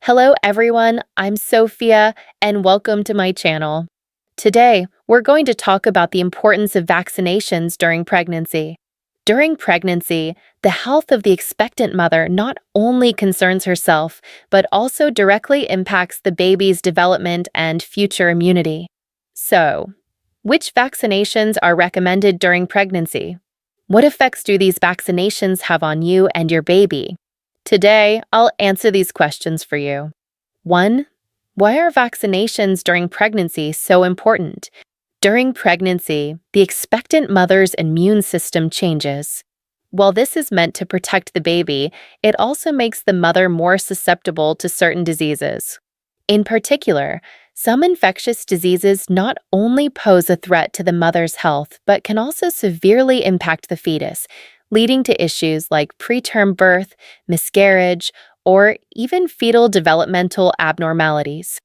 Hello everyone, I'm Sophia and welcome to my channel. Today, we're going to talk about the importance of vaccinations during pregnancy. During pregnancy, the health of the expectant mother not only concerns herself, but also directly impacts the baby's development and future immunity. So, which vaccinations are recommended during pregnancy? What effects do these vaccinations have on you and your baby? Today, I'll answer these questions for you. 1. Why are vaccinations during pregnancy so important? During pregnancy, the expectant mother's immune system changes. While this is meant to protect the baby, it also makes the mother more susceptible to certain diseases. In particular, some infectious diseases not only pose a threat to the mother's health, but can also severely impact the fetus, leading to issues like preterm birth, miscarriage, or even fetal developmental abnormalities.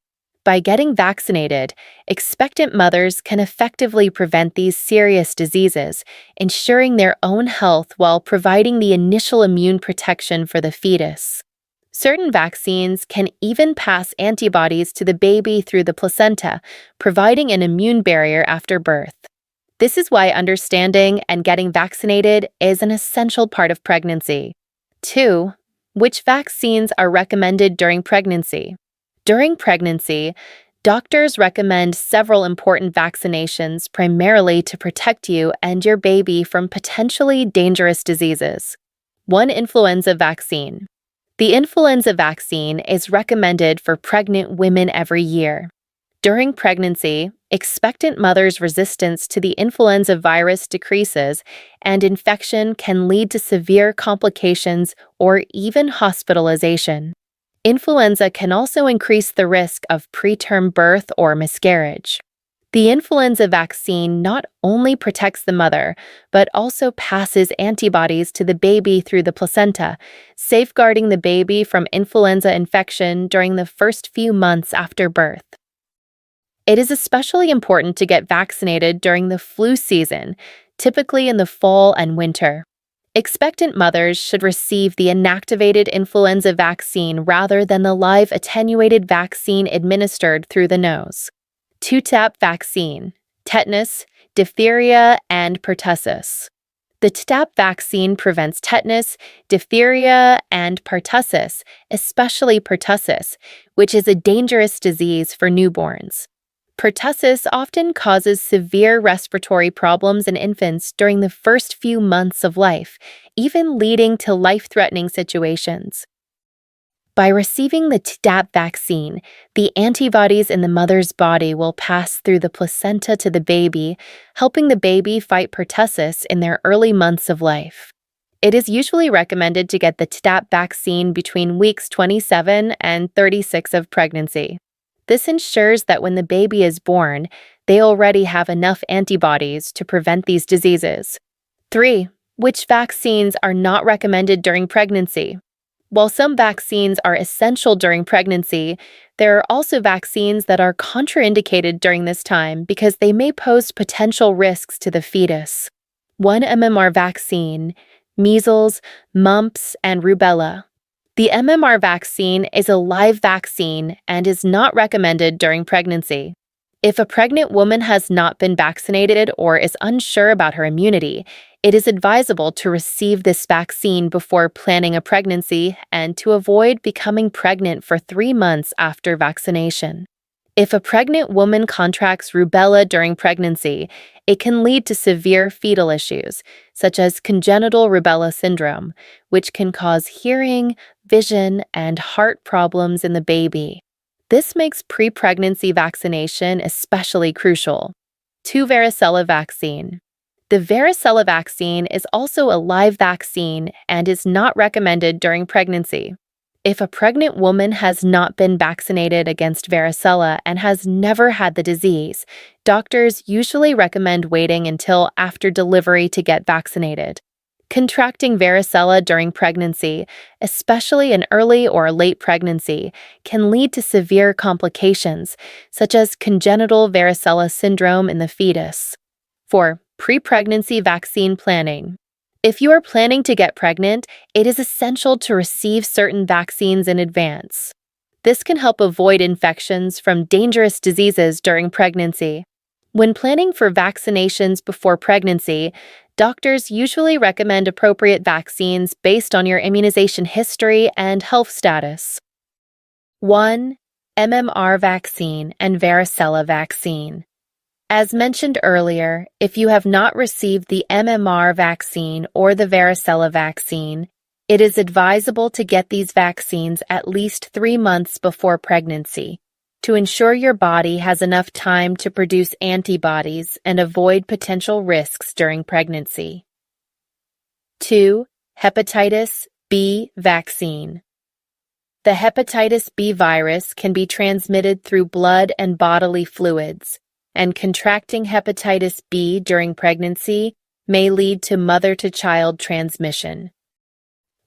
By getting vaccinated, expectant mothers can effectively prevent these serious diseases, ensuring their own health while providing the initial immune protection for the fetus. Certain vaccines can even pass antibodies to the baby through the placenta, providing an immune barrier after birth. This is why understanding and getting vaccinated is an essential part of pregnancy. 2. Which vaccines are recommended during pregnancy? During pregnancy, doctors recommend several important vaccinations primarily to protect you and your baby from potentially dangerous diseases. 1. Influenza vaccine. The influenza vaccine is recommended for pregnant women every year. During pregnancy, expectant mothers' resistance to the influenza virus decreases, and infection can lead to severe complications or even hospitalization. Influenza can also increase the risk of preterm birth or miscarriage. The influenza vaccine not only protects the mother, but also passes antibodies to the baby through the placenta, safeguarding the baby from influenza infection during the first few months after birth. It is especially important to get vaccinated during the flu season, typically in the fall and winter. Expectant mothers should receive the inactivated influenza vaccine rather than the live attenuated vaccine administered through the nose. 2-tap vaccine, tetanus, diphtheria, and pertussis. The 2-tap vaccine prevents tetanus, diphtheria, and pertussis, especially pertussis, which is a dangerous disease for newborns. Pertussis often causes severe respiratory problems in infants during the first few months of life, even leading to life-threatening situations. By receiving the Tdap vaccine, the antibodies in the mother's body will pass through the placenta to the baby, helping the baby fight pertussis in their early months of life. It is usually recommended to get the Tdap vaccine between weeks 27 and 36 of pregnancy. This ensures that when the baby is born, they already have enough antibodies to prevent these diseases. 3. Which vaccines are not recommended during pregnancy? While some vaccines are essential during pregnancy, there are also vaccines that are contraindicated during this time because they may pose potential risks to the fetus. 1. MMR vaccine, measles, mumps, and rubella. The MMR vaccine is a live vaccine and is not recommended during pregnancy. If a pregnant woman has not been vaccinated or is unsure about her immunity, it is advisable to receive this vaccine before planning a pregnancy and to avoid becoming pregnant for 3 months after vaccination. If a pregnant woman contracts rubella during pregnancy, it can lead to severe fetal issues, such as congenital rubella syndrome, which can cause hearing, vision, and heart problems in the baby. This makes pre-pregnancy vaccination especially crucial. 2. Varicella vaccine. The varicella vaccine is also a live vaccine and is not recommended during pregnancy. If a pregnant woman has not been vaccinated against varicella and has never had the disease, doctors usually recommend waiting until after delivery to get vaccinated. Contracting varicella during pregnancy, especially in early or late pregnancy, can lead to severe complications, such as congenital varicella syndrome in the fetus. 4. Pre-pregnancy vaccine planning. If you are planning to get pregnant, it is essential to receive certain vaccines in advance. This can help avoid infections from dangerous diseases during pregnancy. When planning for vaccinations before pregnancy, doctors usually recommend appropriate vaccines based on your immunization history and health status. 1. MMR vaccine and varicella vaccine. As mentioned earlier, if you have not received the MMR vaccine or the varicella vaccine, it is advisable to get these vaccines at least 3 months before pregnancy to ensure your body has enough time to produce antibodies and avoid potential risks during pregnancy. 2. Hepatitis B vaccine. The hepatitis B virus can be transmitted through blood and bodily fluids, and contracting hepatitis B during pregnancy may lead to mother-to-child transmission.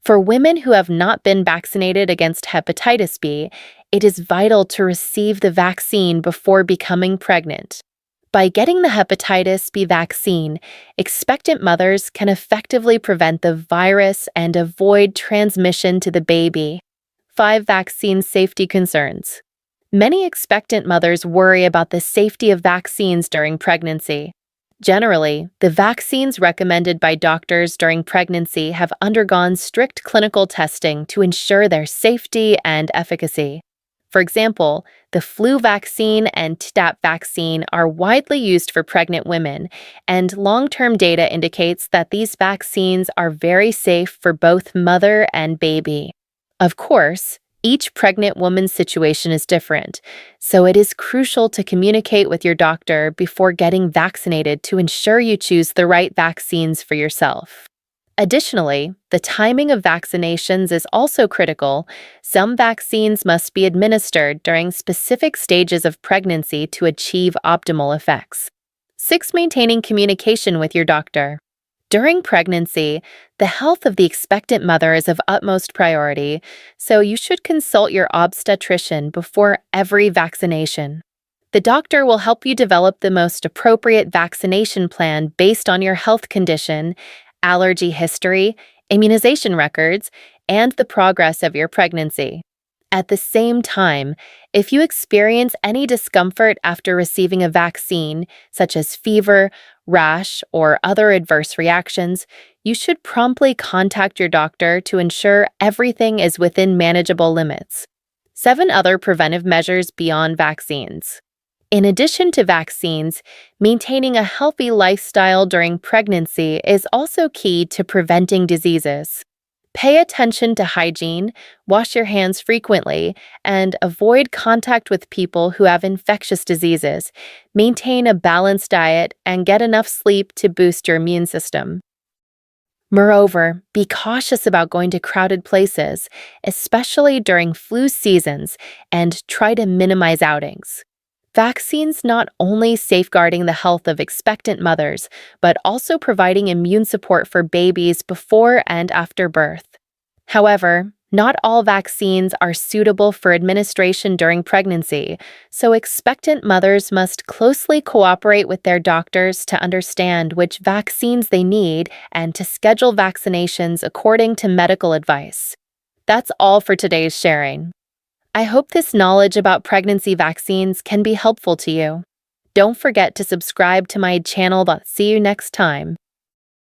For women who have not been vaccinated against hepatitis B, it is vital to receive the vaccine before becoming pregnant. By getting the hepatitis B vaccine, expectant mothers can effectively prevent the virus and avoid transmission to the baby. 5. Vaccine safety concerns. Many expectant mothers worry about the safety of vaccines during pregnancy. Generally, the vaccines recommended by doctors during pregnancy have undergone strict clinical testing to ensure their safety and efficacy. For example, the flu vaccine and Tdap vaccine are widely used for pregnant women, and long-term data indicates that these vaccines are very safe for both mother and baby. Of course, each pregnant woman's situation is different, so it is crucial to communicate with your doctor before getting vaccinated to ensure you choose the right vaccines for yourself. Additionally, the timing of vaccinations is also critical. Some vaccines must be administered during specific stages of pregnancy to achieve optimal effects. 6. Maintaining communication with your doctor. During pregnancy, the health of the expectant mother is of utmost priority, so you should consult your obstetrician before every vaccination. The doctor will help you develop the most appropriate vaccination plan based on your health condition, allergy history, immunization records, and the progress of your pregnancy. At the same time, if you experience any discomfort after receiving a vaccine, such as fever, rash, or other adverse reactions, you should promptly contact your doctor to ensure everything is within manageable limits. 7. Other preventive measures beyond vaccines. In addition to vaccines, maintaining a healthy lifestyle during pregnancy is also key to preventing diseases. Pay attention to hygiene, wash your hands frequently, and avoid contact with people who have infectious diseases. Maintain a balanced diet and get enough sleep to boost your immune system. Moreover, be cautious about going to crowded places, especially during flu seasons, and try to minimize outings. Vaccines not only safeguarding the health of expectant mothers, but also providing immune support for babies before and after birth. However, not all vaccines are suitable for administration during pregnancy, so expectant mothers must closely cooperate with their doctors to understand which vaccines they need and to schedule vaccinations according to medical advice. That's all for today's sharing. I hope this knowledge about pregnancy vaccines can be helpful to you. Don't forget to subscribe to my channel. See you next time.